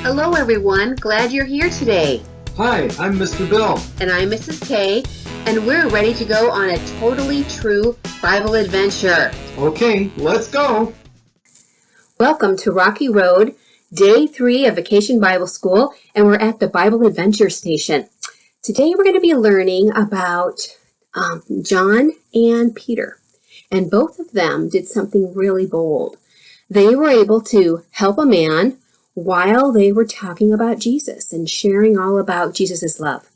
Hello everyone, glad you're here today. Hi, I'm Mr. Bill. And I'm Mrs. Kay, and we're ready to go on a totally true Bible adventure. Okay, let's go. Welcome to Rocky Road, Day 3 of Vacation Bible School, and we're at the Bible Adventure Station. Today we're going to be learning about John and Peter, and both of them did something really bold. They were able to help a man while they were talking about Jesus and sharing all about Jesus' love.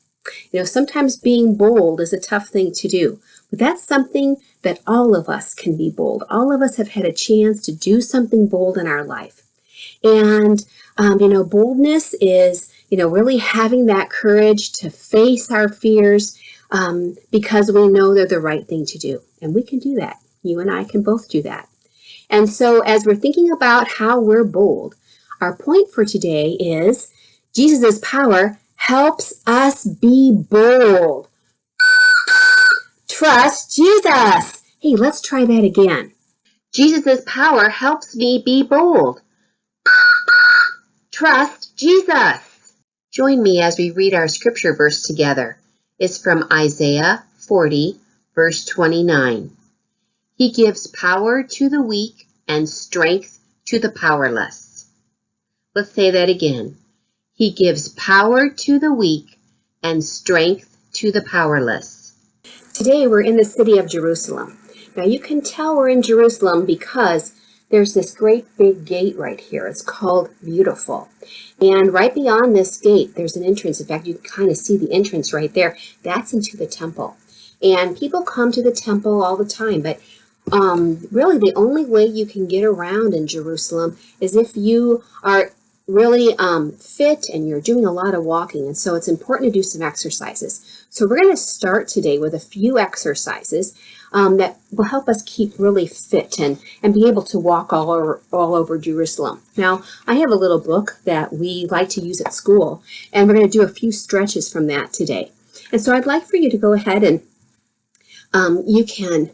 You know, sometimes being bold is a tough thing to do, but that's something that all of us can be bold. All of us have had a chance to do something bold in our life. And, boldness is, really having that courage to face our fears because we know they're the right thing to do. And we can do that. You and I can both do that. And so as we're thinking about how we're bold, our point for today is Jesus' power helps us be bold. Trust Jesus. Hey, let's try that again. Jesus' power helps me be bold. Trust Jesus. Join me as we read our scripture verse together. It's from Isaiah 40, verse 29. He gives power to the weak and strength to the powerless. Let's say that again. He gives power to the weak and strength to the powerless. Today we're in the city of Jerusalem. Now you can tell we're in Jerusalem because there's this great big gate right here. It's called Beautiful. And right beyond this gate, there's an entrance. In fact, you can kind of see the entrance right there. That's into the temple. And people come to the temple all the time, but really the only way you can get around in Jerusalem is if you are really fit and you're doing a lot of walking. And so it's important to do some exercises. So we're going to start today with a few exercises that will help us keep really fit and be able to walk all over Jerusalem. Now, I have a little book that we like to use at school, and we're going to do a few stretches from that today. And so I'd like for you to go ahead and you can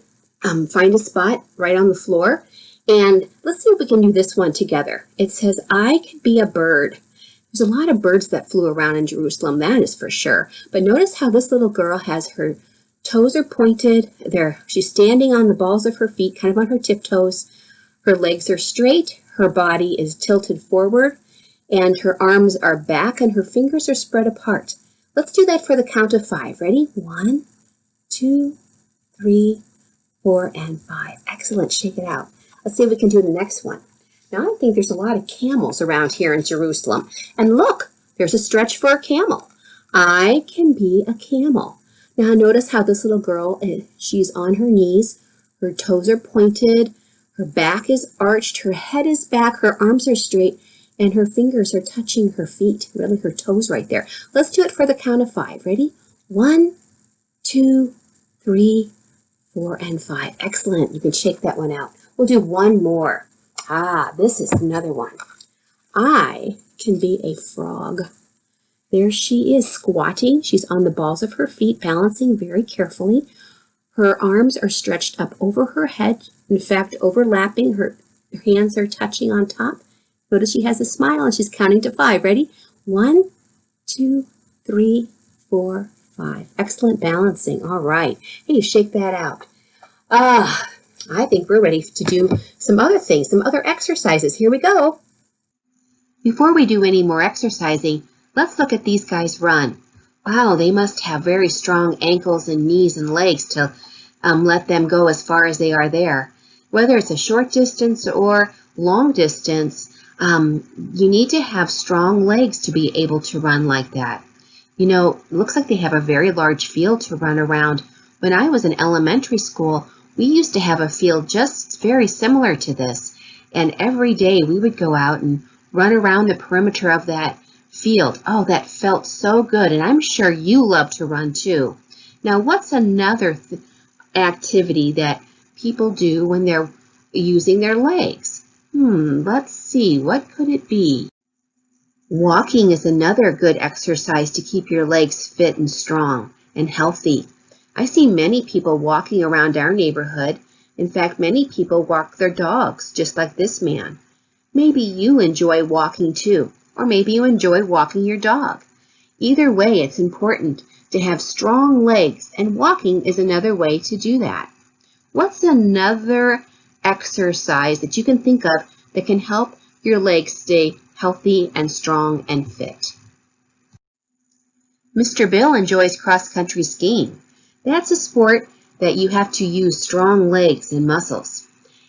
find a spot right on the floor. And let's see if we can do this one together. It says, I can be a bird. There's a lot of birds that flew around in Jerusalem, that is for sure. But notice how this little girl has her toes are pointed. She's standing on the balls of her feet, kind of on her tiptoes. Her legs are straight. Her body is tilted forward. And her arms are back and her fingers are spread apart. Let's do that for the count of 5. Ready? 1, 2, 3, 4, and 5. Excellent. Shake it out. Let's see if we can do the next one. Now, I think there's a lot of camels around here in Jerusalem. And look, there's a stretch for a camel. I can be a camel. Now, notice how this little girl, she's on her knees. Her toes are pointed. Her back is arched. Her head is back. Her arms are straight. And her fingers are touching her feet, really her toes right there. Let's do it for the count of 5. Ready? 1, 2, 3, 4, and 5. Excellent. You can shake that one out. We'll do one more. This is another one. I can be a frog. There she is squatting. She's on the balls of her feet, balancing very carefully. Her arms are stretched up over her head. In fact, overlapping. Her hands are touching on top. Notice she has a smile and she's counting to 5. Ready? 1, 2, 3, 4, 5. Excellent balancing. All right. Hey, shake that out. I think we're ready to do some other things, some other exercises. Here we go. Before we do any more exercising, let's look at these guys run. Wow, they must have very strong ankles and knees and legs to let them go as far as they are there. Whether it's a short distance or long distance, you need to have strong legs to be able to run like that. You know, it looks like they have a very large field to run around. When I was in elementary school, we used to have a field just very similar to this, and every day we would go out and run around the perimeter of that field. Oh, that felt so good, and I'm sure you love to run too. Now, what's another activity that people do when they're using their legs? Let's see, what could it be? Walking is another good exercise to keep your legs fit and strong and healthy. I see many people walking around our neighborhood. In fact, many people walk their dogs, just like this man. Maybe you enjoy walking too. or maybe you enjoy walking your dog. Either way, it's important to have strong legs, and walking is another way to do that. What's another exercise that you can think of that can help your legs stay healthy and strong and fit? Mr. Bill enjoys cross-country skiing. That's a sport that you have to use strong legs and muscles.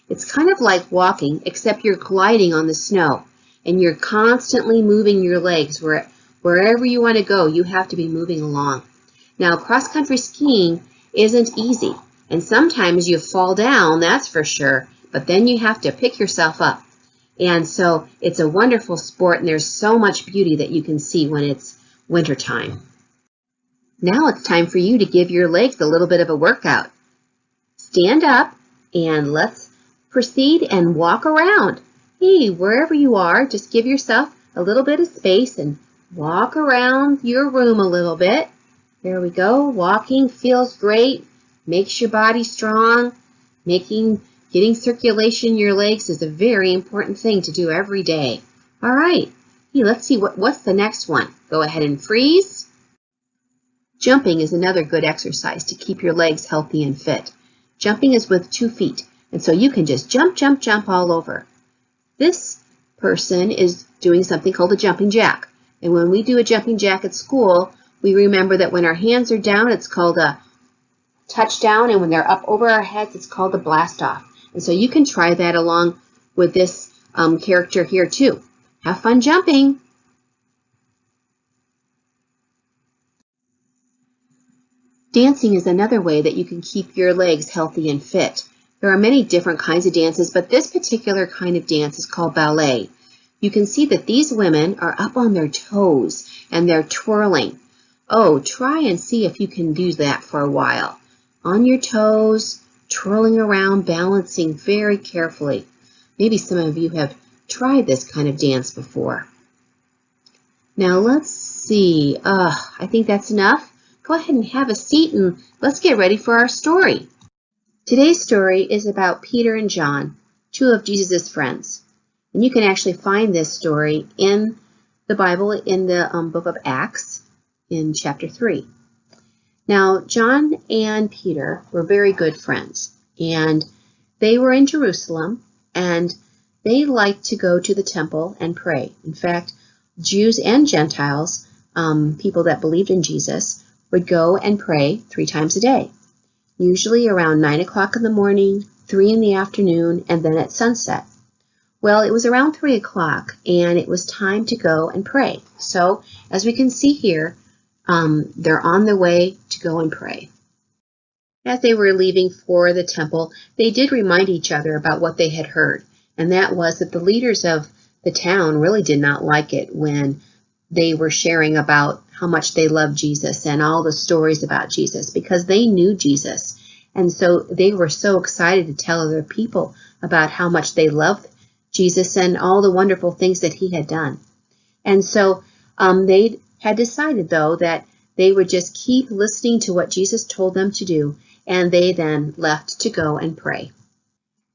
It's kind of like walking, except you're gliding on the snow, and you're constantly moving your legs. Wherever you want to go, you have to be moving along. Now, cross-country skiing isn't easy, and sometimes you fall down, that's for sure, but then you have to pick yourself up. And so it's a wonderful sport, and there's so much beauty that you can see when it's wintertime. Now it's time for you to give your legs a little bit of a workout. Stand up and let's proceed and walk around. Hey, wherever you are, just give yourself a little bit of space and walk around your room a little bit. There we go. Walking feels great, makes your body strong. Getting circulation in your legs is a very important thing to do every day. All right. Hey, let's see what's the next one. Go ahead and freeze. Jumping is another good exercise to keep your legs healthy and fit. Jumping is with 2 feet, and so you can just jump, jump, jump all over. This person is doing something called a jumping jack. And when we do a jumping jack at school, we remember that when our hands are down, it's called a touchdown, and when they're up over our heads, it's called a blast off. And so you can try that along with this character here too. Have fun jumping. Dancing is another way that you can keep your legs healthy and fit. There are many different kinds of dances, but this particular kind of dance is called ballet. You can see that these women are up on their toes and they're twirling. Oh, try and see if you can do that for a while. On your toes, twirling around, balancing very carefully. Maybe some of you have tried this kind of dance before. Now let's see. I think that's enough. Go ahead and have a seat and let's get ready for our story. Today's story is about Peter and John, 2 of Jesus' friends. And you can actually find this story in the Bible in the book of Acts in chapter 3. Now, John and Peter were very good friends, and they were in Jerusalem, and they liked to go to the temple and pray. In fact, Jews and Gentiles, people that believed in Jesus, would go and pray 3 times a day, usually around 9 o'clock in the morning, 3 in the afternoon, and then at sunset. Well, it was around 3 o'clock, and it was time to go and pray. So, as we can see here, they're on their way to go and pray. As they were leaving for the temple, they did remind each other about what they had heard, and that was that the leaders of the town really did not like it when they were sharing about how much they loved Jesus and all the stories about Jesus, because they knew Jesus. And so they were so excited to tell other people about how much they loved Jesus and all the wonderful things that he had done. And so they had decided, though, that they would just keep listening to what Jesus told them to do, and they then left to go and pray.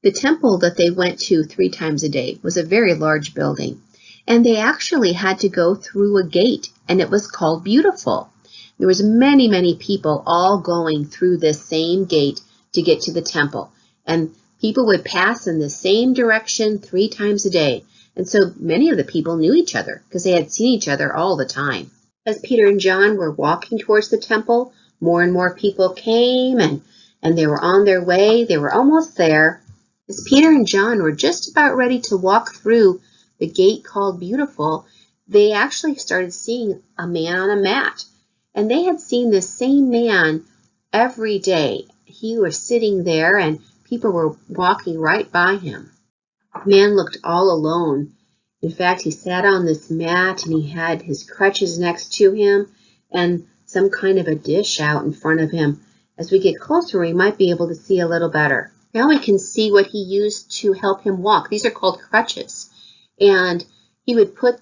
The temple that they went to 3 times a day was a very large building, and they actually had to go through a gate, and it was called Beautiful. There was many, many people all going through this same gate to get to the temple, and people would pass in the same direction 3 times a day, and so many of the people knew each other because they had seen each other all the time. As Peter and John were walking towards the temple, more and more people came, and they were on their way. They were almost there. As Peter and John were just about ready to walk through the gate called Beautiful, they actually started seeing a man on a mat. And they had seen this same man every day. He was sitting there and people were walking right by him. The man looked all alone. In fact, he sat on this mat and he had his crutches next to him and some kind of a dish out in front of him. As we get closer, we might be able to see a little better. Now we can see what he used to help him walk. These are called crutches. And he would put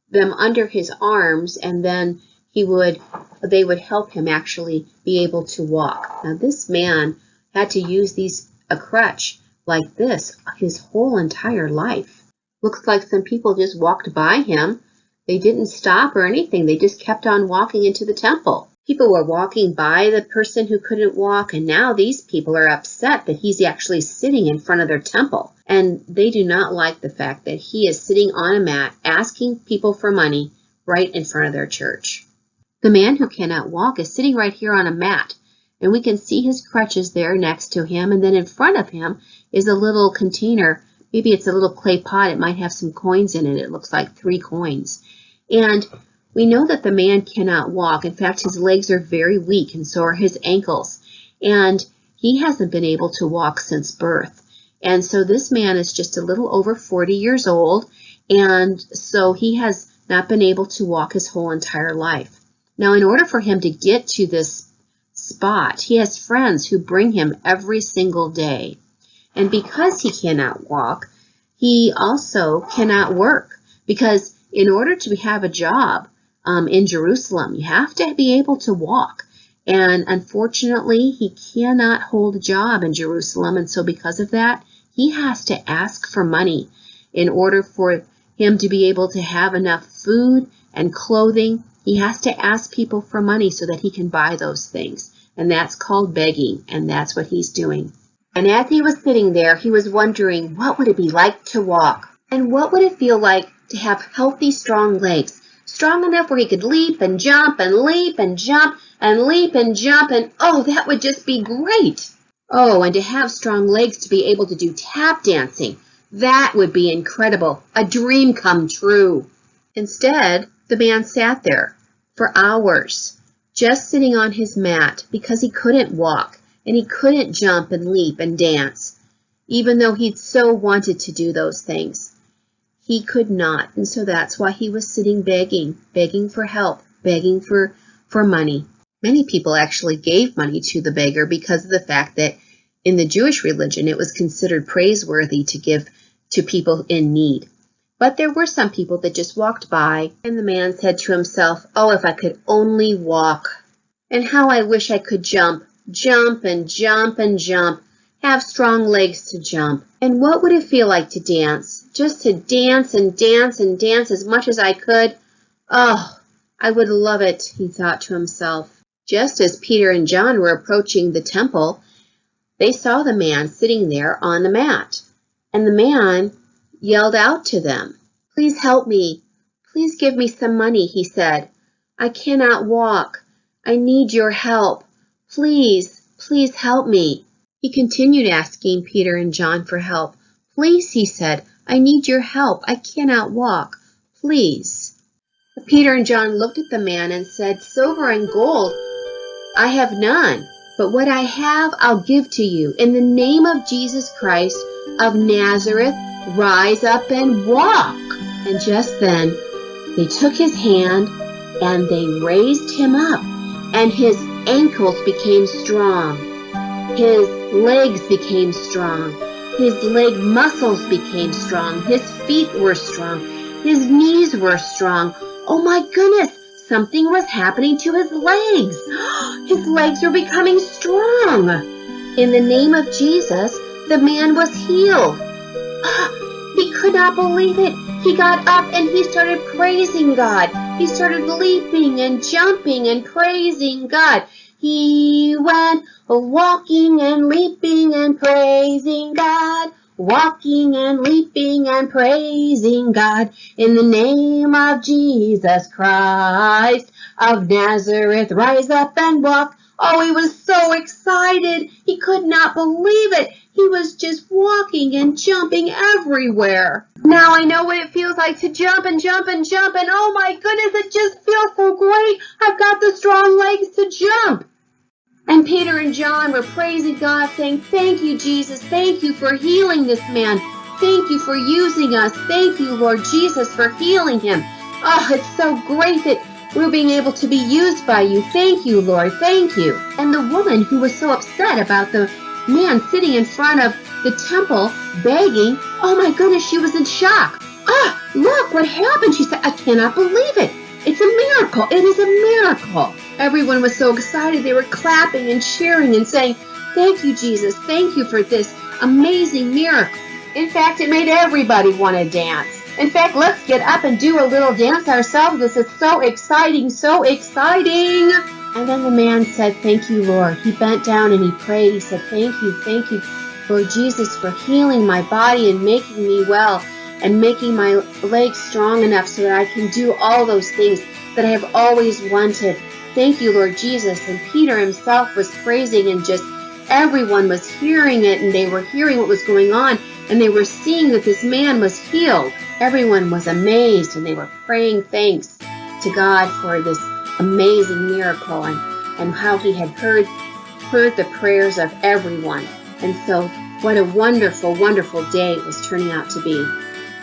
them under his arms, and then they would help him actually be able to walk. Now this man had to use a crutch like this his whole entire life. Looks like some people just walked by him They didn't stop or anything. They just kept on walking into the temple. People were walking by the person who couldn't walk, and now these people are upset that he's actually sitting in front of their temple. And they do not like the fact that he is sitting on a mat asking people for money right in front of their church. The man who cannot walk is sitting right here on a mat, and we can see his crutches there next to him, and then in front of him is a little container. Maybe it's a little clay pot. It might have some coins in it. It looks like 3 coins. And we know that the man cannot walk. In fact, his legs are very weak, and so are his ankles. And he hasn't been able to walk since birth. And so this man is just a little over 40 years old, and so he has not been able to walk his whole entire life. Now, in order for him to get to this spot, he has friends who bring him every single day. And because he cannot walk, he also cannot work, because in order to have a job in Jerusalem, you have to be able to walk. And unfortunately, he cannot hold a job in Jerusalem. And so because of that, he has to ask for money in order for him to be able to have enough food and clothing. He has to ask people for money so that he can buy those things. And that's called begging, and that's what he's doing. And as he was sitting there, he was wondering, what would it be like to walk? And what would it feel like to have healthy, strong legs? Strong enough where he could leap and jump and leap and jump and leap and jump, and oh, that would just be great. Oh, and to have strong legs to be able to do tap dancing, that would be incredible. A dream come true. Instead, the man sat there for hours, just sitting on his mat because he couldn't walk and he couldn't jump and leap and dance, even though he'd so wanted to do those things. He could not, and so that's why he was sitting begging for help, begging for money. Many people actually gave money to the beggar because of the fact that in the Jewish religion it was considered praiseworthy to give to people in need. But there were some people that just walked by, and the man said to himself, oh, if I could only walk, and how I wish I could jump and jump and jump, have strong legs to jump. And what would it feel like to dance? Just to dance and dance and dance as much as I could? Oh, I would love it, he thought to himself. Just as Peter and John were approaching the temple, they saw the man sitting there on the mat. And the man yelled out to them, please help me. Please give me some money, he said. I cannot walk. I need your help. Please, please help me. He continued asking Peter and John for help. Please, he said, I need your help. I cannot walk. Please. Peter and John looked at the man and said, silver and gold I have none, but what I have I'll give to you. In the name of Jesus Christ of Nazareth, rise up and walk. And just then, they took his hand and they raised him up, and his ankles became strong. His legs became strong. His leg muscles became strong. His feet were strong. His knees were strong. Oh my goodness, something was happening to his legs. His legs were becoming strong. In the name of Jesus, the man was healed. He could not believe it. He got up and he started praising God. He started leaping and jumping and praising God. He went walking and leaping and praising God. Walking and leaping and praising God in the name of Jesus Christ of Nazareth. Rise up and walk. Oh, he was so excited. He could not believe it. He was just walking and jumping everywhere. Now I know what it feels like to jump and jump and jump, and oh my goodness, it just feels so great. I've got the strong legs to jump. And Peter and John were praising God, saying, thank you, Jesus. Thank you for healing this man. Thank you for using us. Thank you, Lord Jesus, for healing him. Oh, it's so great that we're being able to be used by you. Thank you, Lord. Thank you. And the woman who was so upset about the man sitting in front of the temple begging, oh my goodness, she was in shock. Ah, look what happened. She said, I cannot believe it. It's a miracle. It is a miracle. Everyone was so excited. They were clapping and cheering and saying, thank you, Jesus. Thank you for this amazing miracle. In fact, it made everybody want to dance. In fact, let's get up and do a little dance ourselves. This is so exciting, so exciting. And then the man said, thank you, Lord. He bent down and he prayed. He said, thank you, Lord Jesus, for healing my body and making me well and making my legs strong enough so that I can do all those things that I have always wanted. Thank you, Lord Jesus. And Peter himself was praising, and just everyone was hearing it, and they were hearing what was going on, and they were seeing that this man was healed. Everyone was amazed, and they were praying thanks to God for this amazing miracle and how he had heard the prayers of everyone. And so what a wonderful, wonderful day it was turning out to be.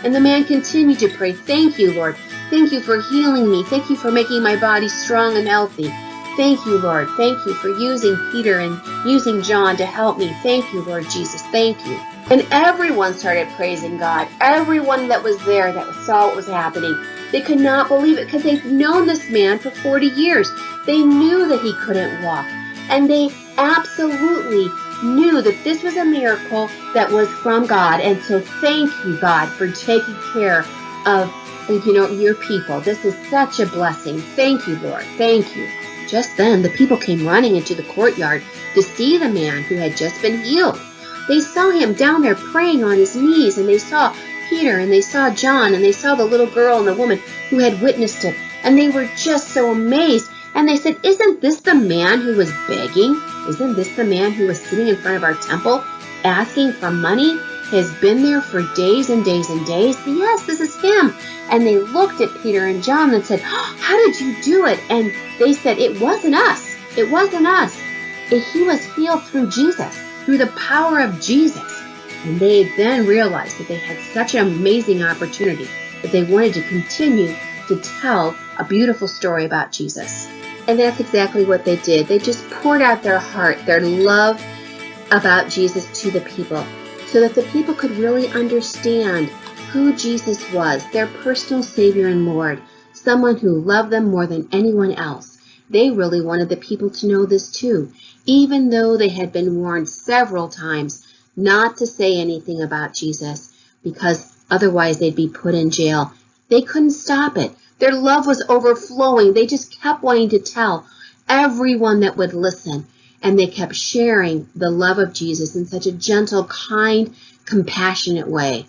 And the man continued to pray, thank you, Lord. Thank you for healing me. Thank you for making my body strong and healthy. Thank you, Lord. Thank you for using Peter and using John to help me. Thank you, Lord Jesus. Thank you. And everyone started praising God. Everyone that was there that saw what was happening. They could not believe it because they've known this man for 40 years. They knew that he couldn't walk. And they absolutely knew that this was a miracle that was from God. And so thank you, God, for taking care of your people. This is such a blessing. Thank you, Lord. Thank you. Just then, the people came running into the courtyard to see the man who had just been healed. They saw him down there praying on his knees, and they saw Peter, and they saw John, and they saw the little girl and the woman who had witnessed it. And they were just so amazed. And they said, isn't this the man who was begging? Isn't this the man who was sitting in front of our temple asking for money? He has been there for days and days and days. Yes, this is him. And they looked at Peter and John and said, how did you do it? And they said, it wasn't us. It wasn't us. He was healed through Jesus, through the power of Jesus. And they then realized that they had such an amazing opportunity that they wanted to continue to tell a beautiful story about Jesus. And that's exactly what they did. They just poured out their heart, their love about Jesus to the people, so that the people could really understand who Jesus was, their personal Savior and Lord, someone who loved them more than anyone else. They really wanted the people to know this too, even though they had been warned several times not to say anything about Jesus, because otherwise they'd be put in jail. They couldn't stop it. Their love was overflowing. They just kept wanting to tell everyone that would listen, and they kept sharing the love of Jesus in such a gentle, kind, compassionate way.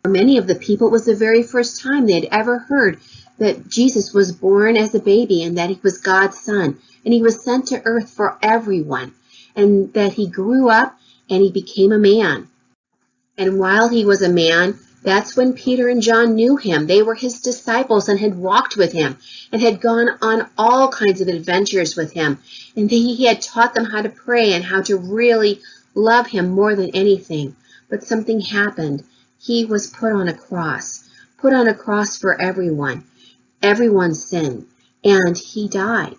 For many of the people, it was the very first time they had ever heard that Jesus was born as a baby and that he was God's son, and he was sent to earth for everyone, and that he grew up and he became a man. And while he was a man, that's when Peter and John knew him. They were his disciples and had walked with him and had gone on all kinds of adventures with him. And he had taught them how to pray and how to really love him more than anything. But something happened. He was put on a cross for everyone's sin, and he died.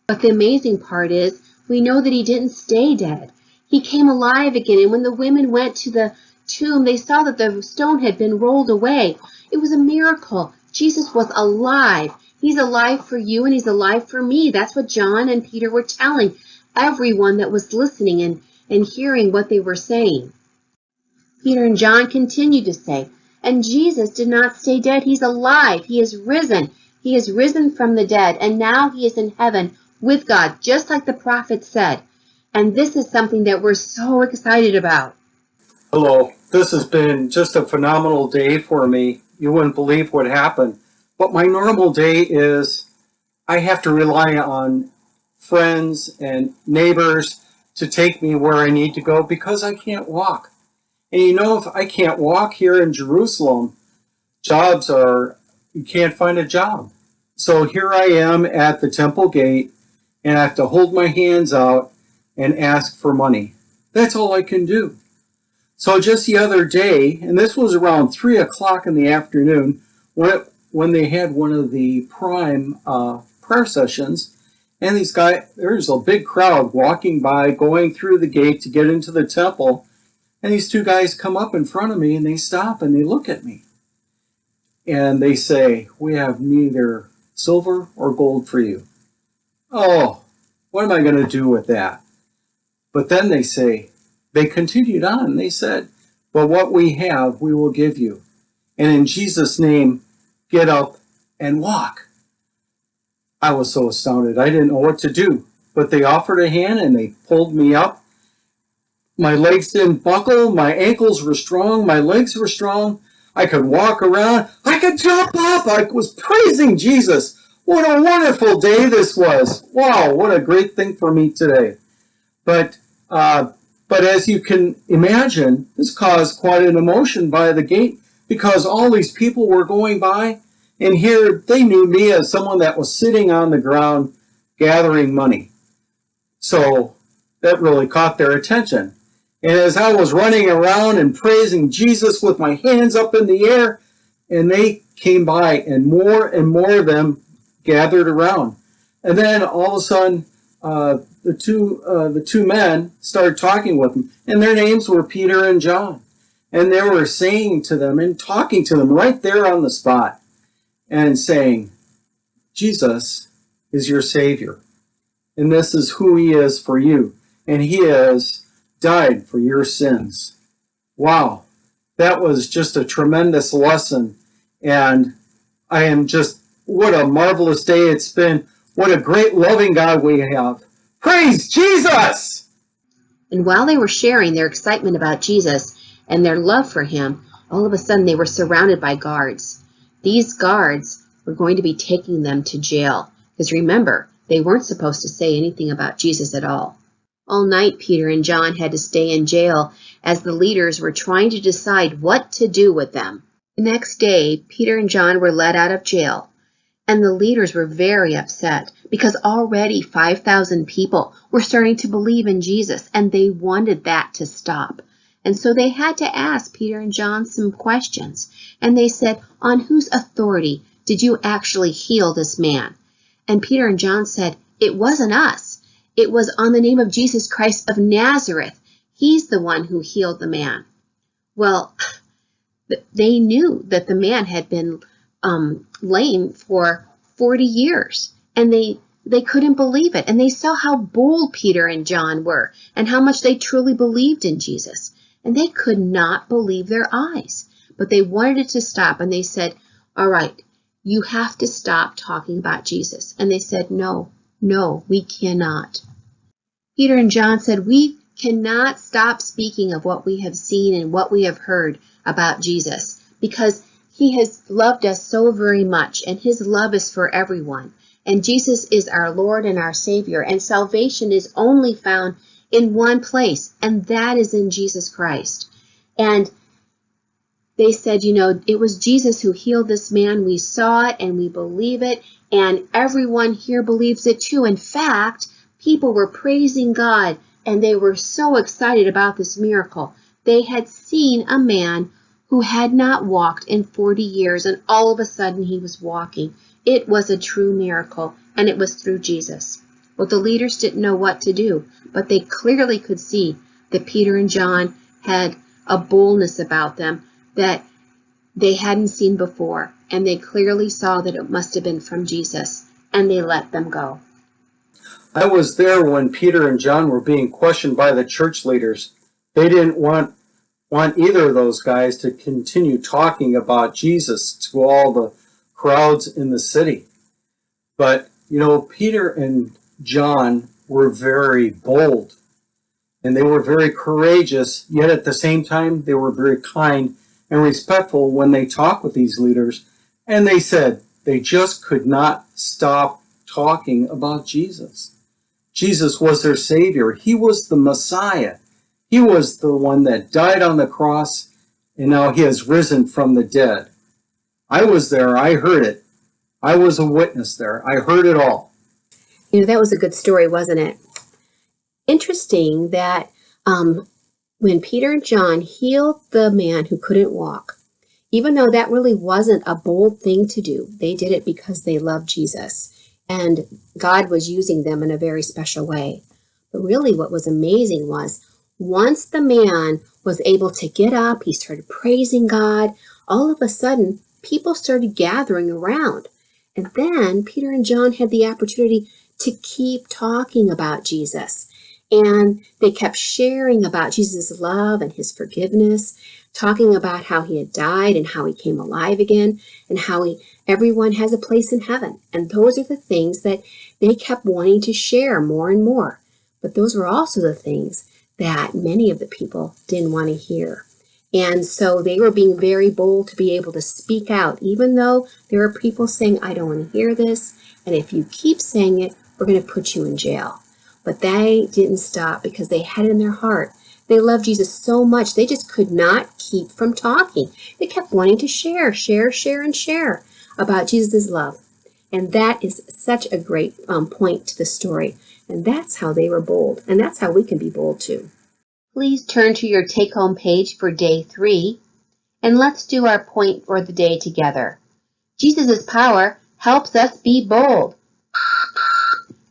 But the amazing part is, we know that he didn't stay dead. He came alive again, and when the women went to the tomb, they saw that the stone had been rolled away. It was a miracle. Jesus was alive. He's alive for you, and he's alive for me. That's what John and Peter were telling everyone that was listening and hearing what they were saying. Peter and John continued to say, and Jesus did not stay dead. He's alive. He is risen. He is risen from the dead, and now he is in heaven with God, just like the prophet said. And this is something that we're so excited about. Hello, this has been just a phenomenal day for me. You wouldn't believe what happened. But my normal day is I have to rely on friends and neighbors to take me where I need to go because I can't walk. And if I can't walk here in Jerusalem, you can't find a job. So here I am at the temple gate, and I have to hold my hands out and ask for money. That's all I can do. So just the other day, and this was around 3 o'clock in the afternoon, when they had one of the prime prayer sessions, and there's a big crowd walking by, going through the gate to get into the temple, and these two guys come up in front of me, and they stop, and they look at me. And they say, we have neither silver or gold for you. Oh, what am I going to do with that? But then they continued on, and they said, but what we have, we will give you. and in Jesus' name, get up and walk. I was so astounded. I didn't know what to do, but they offered a hand and they pulled me up. My legs didn't buckle. My ankles were strong. My legs were strong. I could walk around. I could jump up. I was praising Jesus. What a wonderful day this was. Wow, what a great thing for me today. But as you can imagine, this caused quite an emotion by the gate because all these people were going by, and here they knew me as someone that was sitting on the ground gathering money. So that really caught their attention. And as I was running around and praising Jesus with my hands up in the air, and they came by, and more of them gathered around. And then all of a sudden, the two men started talking with them, and their names were Peter and John. And they were saying to them and talking to them right there on the spot and saying, Jesus is your Savior, and this is who he is for you, and he has died for your sins. Wow, that was just a tremendous lesson, and I am just, what a marvelous day it's been. What a great loving God we have. Praise Jesus! And while they were sharing their excitement about Jesus and their love for him, all of a sudden they were surrounded by guards. These guards were going to be taking them to jail. Because remember, they weren't supposed to say anything about Jesus at all. All night, Peter and John had to stay in jail as the leaders were trying to decide what to do with them. The next day, Peter and John were let out of jail, and the leaders were very upset because already 5,000 people were starting to believe in Jesus, and they wanted that to stop. And so they had to ask Peter and John some questions. And they said, on whose authority did you actually heal this man? And Peter and John said, it wasn't us. It was on the name of Jesus Christ of Nazareth. He's the one who healed the man. Well, they knew that the man had been lame for 40 years. And they couldn't believe it. And they saw how bold Peter and John were and how much they truly believed in Jesus. And they could not believe their eyes. But they wanted it to stop. And they said, all right, you have to stop talking about Jesus. And they said, no, we cannot. Peter and John said, we cannot stop speaking of what we have seen and what we have heard about Jesus, because he has loved us so very much, and his love is for everyone. And Jesus is our Lord and our Savior, and salvation is only found in one place, and that is in Jesus Christ. And they said, it was Jesus who healed this man. We saw it and we believe it, and everyone here believes it too. In fact, people were praising God, and they were so excited about this miracle. They had seen a man who had not walked in 40 years, and all of a sudden he was walking. It was a true miracle, and it was through Jesus. Well, the leaders didn't know what to do, but they clearly could see that Peter and John had a boldness about them that they hadn't seen before, and they clearly saw that it must have been from Jesus, and they let them go. I was there when Peter and John were being questioned by the church leaders. They didn't want either of those guys to continue talking about Jesus to all the crowds in the city. But, Peter and John were very bold, and they were very courageous, yet at the same time, they were very kind and respectful when they talked with these leaders. And they said they just could not stop talking about Jesus. Jesus was their Savior. He was the Messiah. He was the one that died on the cross, and now he has risen from the dead. I was there. I heard it. I was a witness there. I heard it all. That was a good story, wasn't it? Interesting that when Peter and John healed the man who couldn't walk, even though that really wasn't a bold thing to do, they did it because they loved Jesus, and God was using them in a very special way. But really what was amazing was once the man was able to get up, he started praising God, all of a sudden people started gathering around. And then Peter and John had the opportunity to keep talking about Jesus. And they kept sharing about Jesus' love and his forgiveness, talking about how he had died and how he came alive again and how everyone has a place in heaven. And those are the things that they kept wanting to share more and more. But those were also the things that many of the people didn't want to hear. And so they were being very bold to be able to speak out, even though there were people saying, I don't want to hear this. And if you keep saying it, we're going to put you in jail. But they didn't stop because they had in their heart. They loved Jesus so much, they just could not keep from talking. They kept wanting to share about Jesus' love. And that is such a great point to the story. And that's how they were bold. And that's how we can be bold too. Please turn to your take-home page for day 3, and let's do our point for the day together. Jesus' power helps us be bold.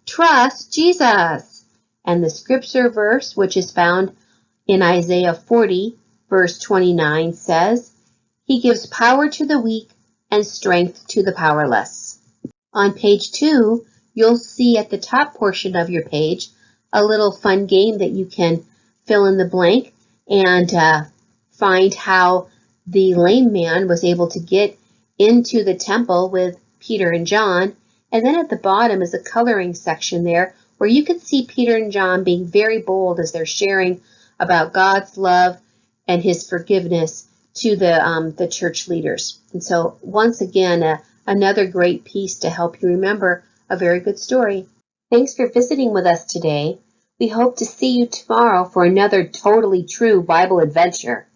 Trust Jesus. And the scripture verse, which is found in Isaiah 40, verse 29, says, He gives power to the weak and strength to the powerless. On page 2, you'll see at the top portion of your page a little fun game that you can fill in the blank and find how the lame man was able to get into the temple with Peter and John. And then at the bottom is a coloring section there where you can see Peter and John being very bold as they're sharing about God's love and his forgiveness to the church leaders. And so once again, another great piece to help you remember a very good story. Thanks for visiting with us today. We hope to see you tomorrow for another totally true Bible adventure.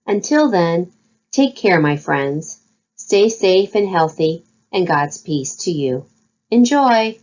Until then, take care, my friends. Stay safe and healthy, and God's peace to you. Enjoy!